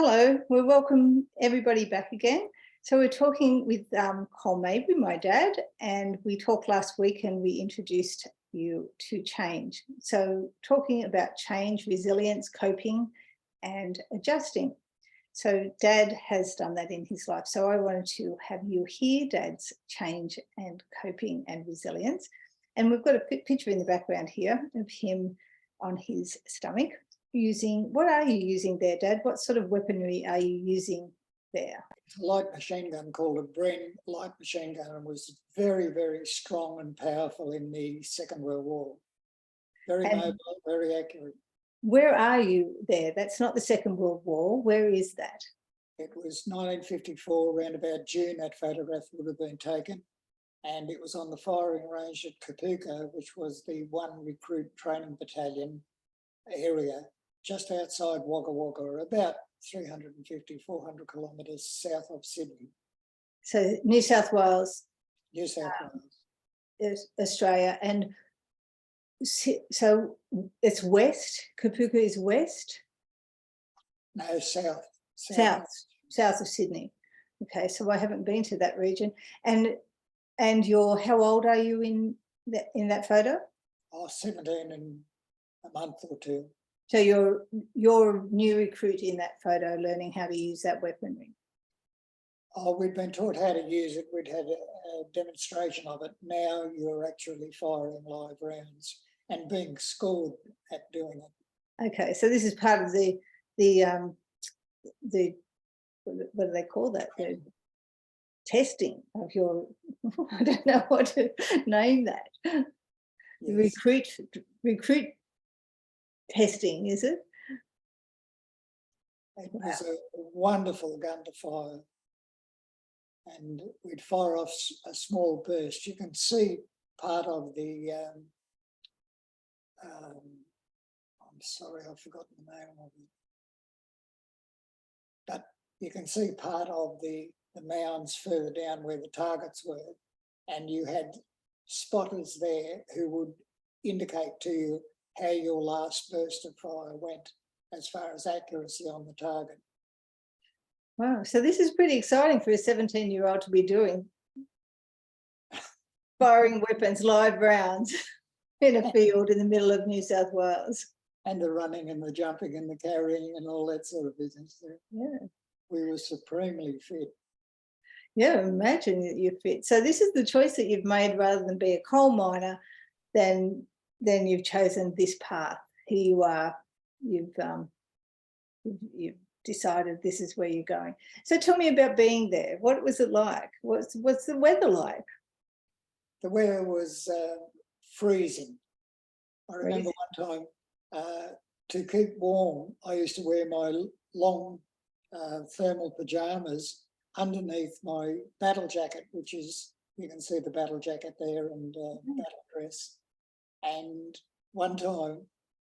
Hello, we welcome everybody back again. So we're talking with Col Maybury, my dad, and we talked last week and we introduced you to change. So talking about change, resilience, coping and adjusting. So Dad has done that in his life. So I wanted to have you hear Dad's change and coping and resilience. And we've got a picture in the background here of him on his stomach. What are you using there, Dad? What sort of weaponry are you using there? A light machine gun called a Bren light machine gun and was very, very strong and powerful in the Second World War. Very mobile, very accurate. Where are you there? That's not the Second World War. Where is that? It was 1954, around about June, that photograph would have been taken. And it was on the firing range at Kapuka, which was the 1 Recruit Training Battalion area, just outside Wagga Wagga, about 350, 400 kilometres south of Sydney. So New South Wales. New South Wales. Australia. And so it's west, Kapuka is west? No, south. South of Sydney. Okay, so I haven't been to that region. And how old are you in that photo? Oh, 17 and a month or two. So you're new recruit in that photo, learning how to use that weaponry. Oh, we'd been taught how to use it. We'd had a demonstration of it. Now you're actually firing live rounds and being schooled at doing it. Okay, so this is part of the what do they call that? The testing of your, I don't know what to name that. Yes. Recruit testing, is it? It was a wonderful gun to fire. And we'd fire off a small burst. You can see part of the, I'm sorry, I've forgotten the name of it. But you can see part of the mounds further down where the targets were. And you had spotters there who would indicate to you how your last burst of fire went as far as accuracy on the target. Wow, so this is pretty exciting for a 17-year-old to be doing. Firing weapons, live rounds in a field in the middle of New South Wales. And the running and the jumping and the carrying and all that sort of business there. Yeah. We were supremely fit. Yeah, imagine that you're fit. So this is the choice that you've made, rather than be a coal miner, then you've chosen this path. Here you are, you've decided this is where you're going. So tell me about being there. What was it like? What's the weather like? The weather was freezing. I remember one time, to keep warm, I used to wear my long thermal pajamas underneath my battle jacket, which is, you can see the battle jacket there, and battle dress. And one time,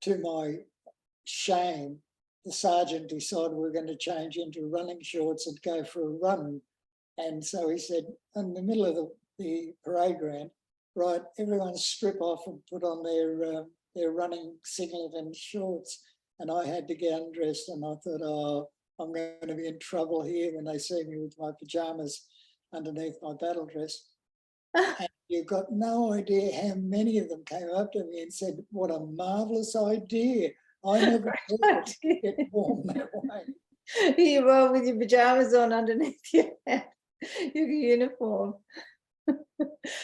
to my shame, the sergeant decided we were going to change into running shorts and go for a run. And so he said, in the middle of the parade ground, right, everyone strip off and put on their running singlet and shorts. And I had to get undressed, and I thought, oh, I'm going to be in trouble here when they see me with my pajamas underneath my battle dress. And you've got no idea how many of them came up to me and said, what a marvellous idea. I never thought to get warm that way. You were with your pajamas on underneath your uniform.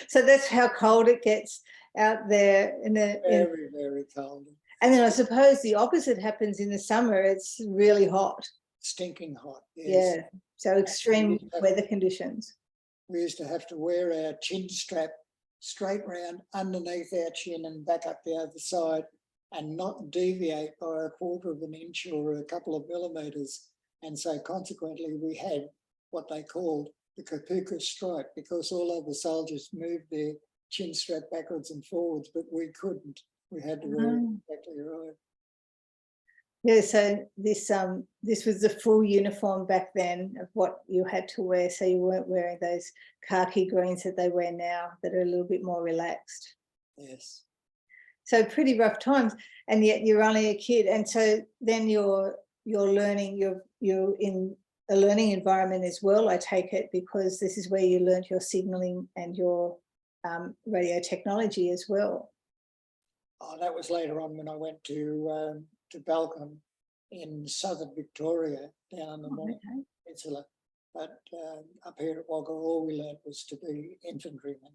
So that's how cold it gets out there. Very, very cold. And then I suppose the opposite happens in the summer. It's really hot. Stinking hot, yes. Yeah, so extreme weather conditions. We used to have to wear our chin strap straight round underneath our chin and back up the other side, and not deviate by a quarter of an inch or a couple of millimetres. And so consequently we had what they called the Kapuka stripe, because all other soldiers moved their chin strap backwards and forwards, but we couldn't. We had to wear it exactly right. Yeah, so this was the full uniform back then of what you had to wear, so you weren't wearing those khaki greens that they wear now that are a little bit more relaxed. Yes. So pretty rough times, and yet you're only a kid. And so then you're you're learning, you're in a learning environment as well, I take it, because this is where you learned your signalling and your radio technology as well. Oh, that was later on when I went to Balcombe in southern Victoria, down on the Morning Peninsula. But up here at Wagga, all we learned was to be infantrymen.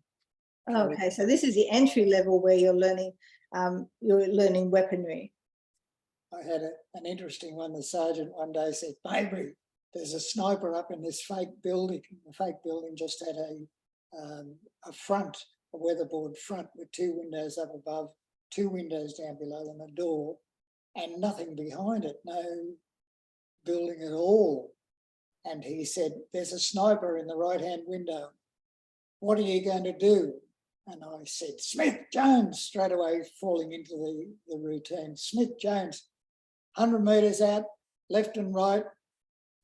Okay, so this is the entry level where you're learning weaponry. I had an interesting one. The sergeant one day said, "Maybury, there's a sniper up in this fake building." The fake building just had a front, a weatherboard front with 2 windows up above, 2 windows down below, and a door, and nothing behind it, no building at all. And he said, "There's a sniper in the right-hand window. What are you going to do?" And I said, "Smith, Jones," straight away falling into the routine. "Smith, Jones, 100 metres out, left and right,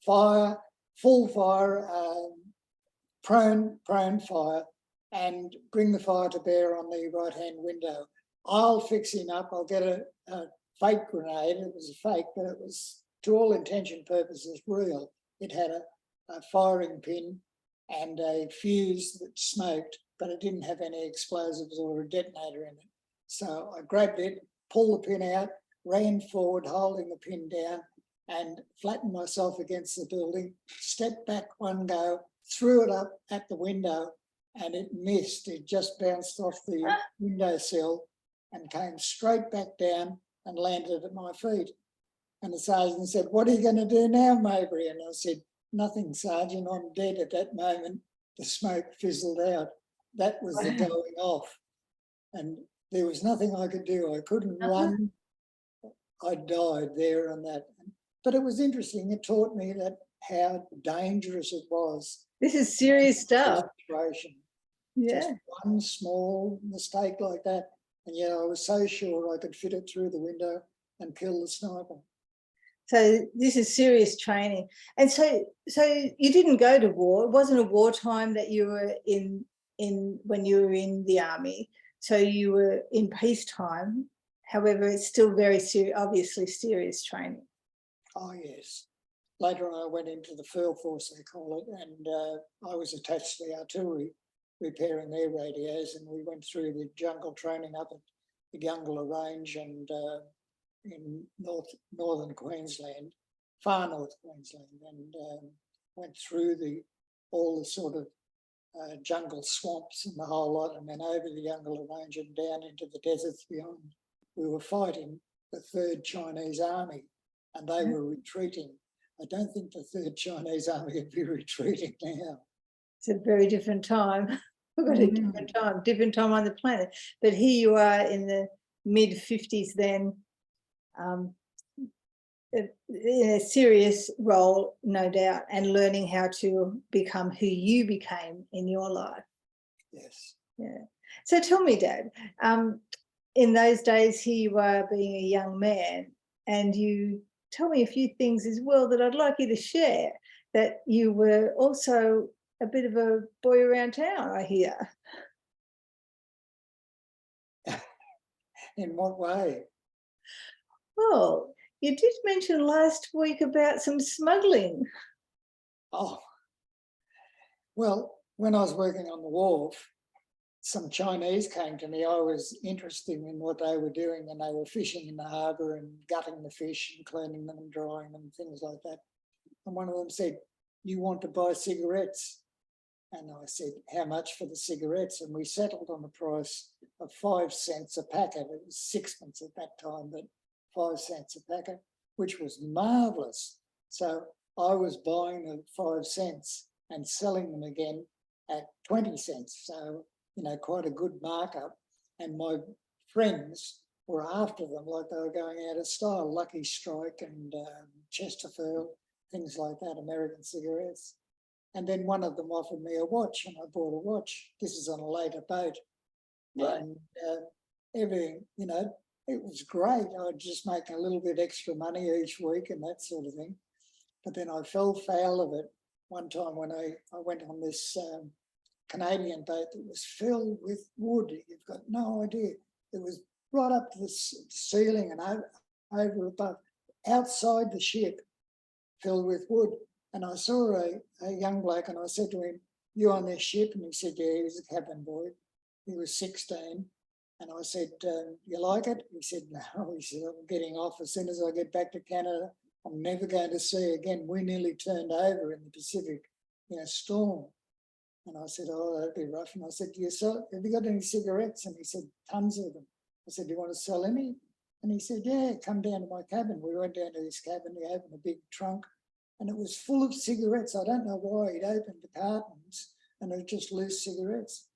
fire, full fire, prone fire, and bring the fire to bear on the right-hand window. I'll fix him up. I'll get a fake grenade." It was a fake, but it was, to all intention purposes, real. It had a firing pin and a fuse that smoked, but it didn't have any explosives or a detonator in it. So I grabbed it, pulled the pin out, ran forward, holding the pin down, and flattened myself against the building, stepped back one go, threw it up at the window, and it missed. It just bounced off the windowsill and came straight back down and landed at my feet. And the sergeant said, "What are you going to do now, Maybury?" And I said, "Nothing, Sergeant, I'm dead." At that moment, the smoke fizzled out. That was the going off. And there was nothing I could do. I couldn't run. I died there and that. But it was interesting. It taught me that how dangerous it was. This is serious stuff. Situation. Yeah. Just one small mistake like that. And yet I was so sure I could fit it through the window and kill the sniper. So this is serious training. And so you didn't go to war. It wasn't a wartime that you were in when you were in the army. So you were in peacetime. However, it's still very obviously serious training. Oh, yes. Later on, I went into the field force, they call it, and I was attached to the artillery, repairing their radios, and we went through the jungle training up at the Gungahlin Range and in northern Queensland, far north Queensland, and went through all the sort of jungle swamps and the whole lot, and then over the Gungahlin Range and down into the deserts beyond. We were fighting the 3rd Chinese Army, and they were retreating. I don't think the 3rd Chinese Army would be retreating now. It's a very different time. We've got a different time on the planet. But here you are in the mid-50s then, in a serious role, no doubt, and learning how to become who you became in your life. Yes. Yeah. So tell me, Dad, in those days here you are being a young man, and you tell me a few things as well that I'd like you to share, that you were also a bit of a boy around town, I hear. In what way? Well, you did mention last week about some smuggling. Oh, well, when I was working on the wharf, some Chinese came to me. I was interested in what they were doing, and they were fishing in the harbour and gutting the fish and cleaning them and drying them, things like that. And one of them said, "You want to buy cigarettes?" And I said, "How much for the cigarettes?" And we settled on the price of 5 cents a packet. It was 6pence at that time, but 5 cents a packet, which was marvellous. So I was buying at 5 cents and selling them again at 20 cents. So, you know, quite a good markup. And my friends were after them like they were going out of style. Lucky Strike and Chesterfield, things like that, American cigarettes. And then one of them offered me a watch, and I bought a watch. This is on a later boat. Right. And everything, you know, it was great. I'd just make a little bit extra money each week and that sort of thing. But then I fell foul of it one time when I went on this Canadian boat that was filled with wood. You've got no idea. It was right up to the ceiling and over above. outside the ship filled with wood. And I saw a young bloke and I said to him, "You on this ship?" And he said, "Yeah," he was a cabin boy. He was 16. And I said, "You like it?" He said, "No." He said, "I'm getting off. As soon as I get back to Canada, I'm never going to see again." We nearly turned over in the Pacific in a storm. And I said, "Oh, that'd be rough." And I said, "Have you got any cigarettes?" And he said, "Tons of them." I said, "Do you want to sell any?" And he said, "Yeah, come down to my cabin." We went down to his cabin. He opened a big trunk and it was full of cigarettes. I don't know why he'd opened the cartons and it was just loose cigarettes.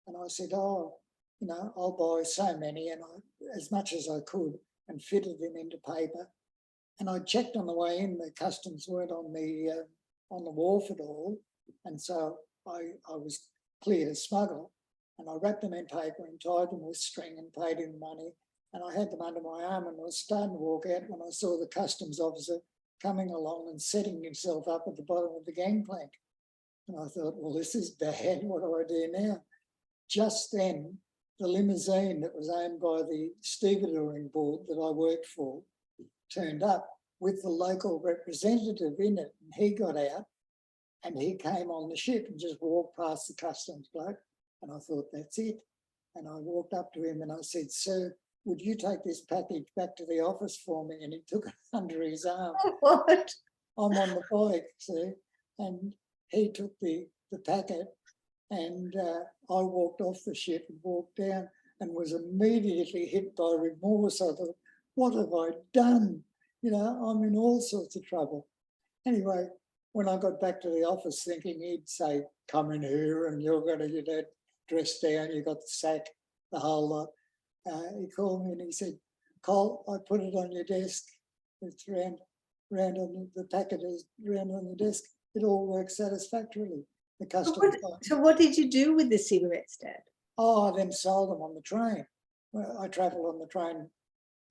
And I said, "Oh, I'll buy so many," and as much as I could, and fitted them into paper. And I checked on the way in, the customs weren't on the wharf at all. And so I was clear to smuggle. And I wrapped them in paper and tied them with string and paid him money. And I had them under my arm and was starting to walk out when I saw the customs officer coming along and setting himself up at the bottom of the gangplank. And I thought, well, this is bad. What do I do now? Just then, the limousine that was owned by the stevedoring board that I worked for turned up with the local representative in it. And he got out and he came on the ship and just walked past the customs bloke. And I thought, that's it. And I walked up to him and I said, "Sir, would you take this package back to the office for me?" And he took it under his arm. What? I'm on the bike, see, and he took the packet. And I walked off the ship and walked down and was immediately hit by remorse. I thought, what have I done? I'm in all sorts of trouble. Anyway, when I got back to the office thinking he'd say, "Come in here and you're going to dress down, you got the sack, the whole lot." He called me and he said, "Col, I put it on your desk. It's round on the packet is round on the desk. It all works satisfactorily." The customs. So what did you do with the cigarettes, Dad? Oh, I then sold them on the train. Well, I travelled on the train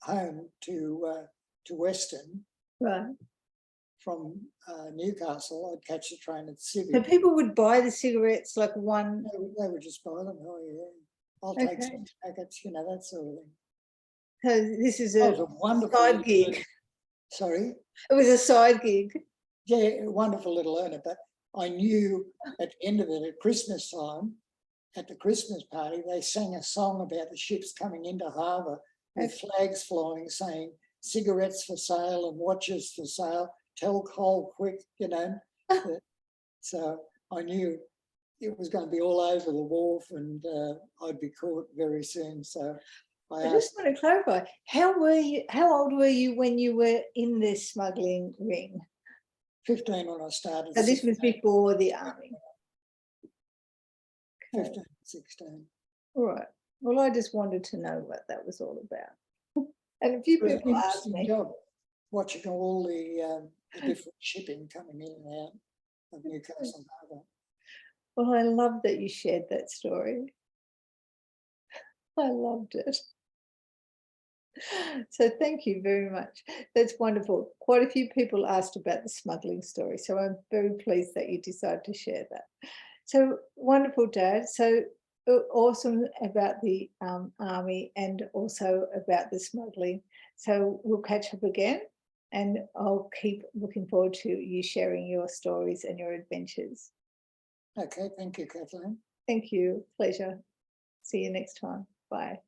home to Western. Right. From Newcastle. I'd catch the train at Civic. So people would buy the cigarettes like one. They would just buy them. "Oh yeah, I'll take 6 packets," that sort of thing. So this is It was a wonderful side gig. Sorry? It was a side gig. Yeah, a wonderful little earner. But I knew at the end of it, at Christmas time, at the Christmas party, they sang a song about the ships coming into harbour with flags flying saying, "Cigarettes for sale and watches for sale. Tell Col quick," So I knew it was going to be all over the wharf and I'd be caught very soon. So I just want to clarify, how old were you when you were in this smuggling ring? 15 when I started. So this was before the army. 15, 16. All right. Well, I just wanted to know what that was all about. And a few people asked me. Job watching all the different shipping coming in and out of Newcastle Harbour. Well, I love that you shared that story. I loved it. So thank you very much. That's wonderful. Quite a few people asked about the smuggling story, so I'm very pleased that you decided to share that. So wonderful, Dad. So awesome about the army and also about the smuggling. So we'll catch up again and I'll keep looking forward to you sharing your stories and your adventures. Okay, thank you, Kathleen. Thank you. Pleasure. See you next time. Bye.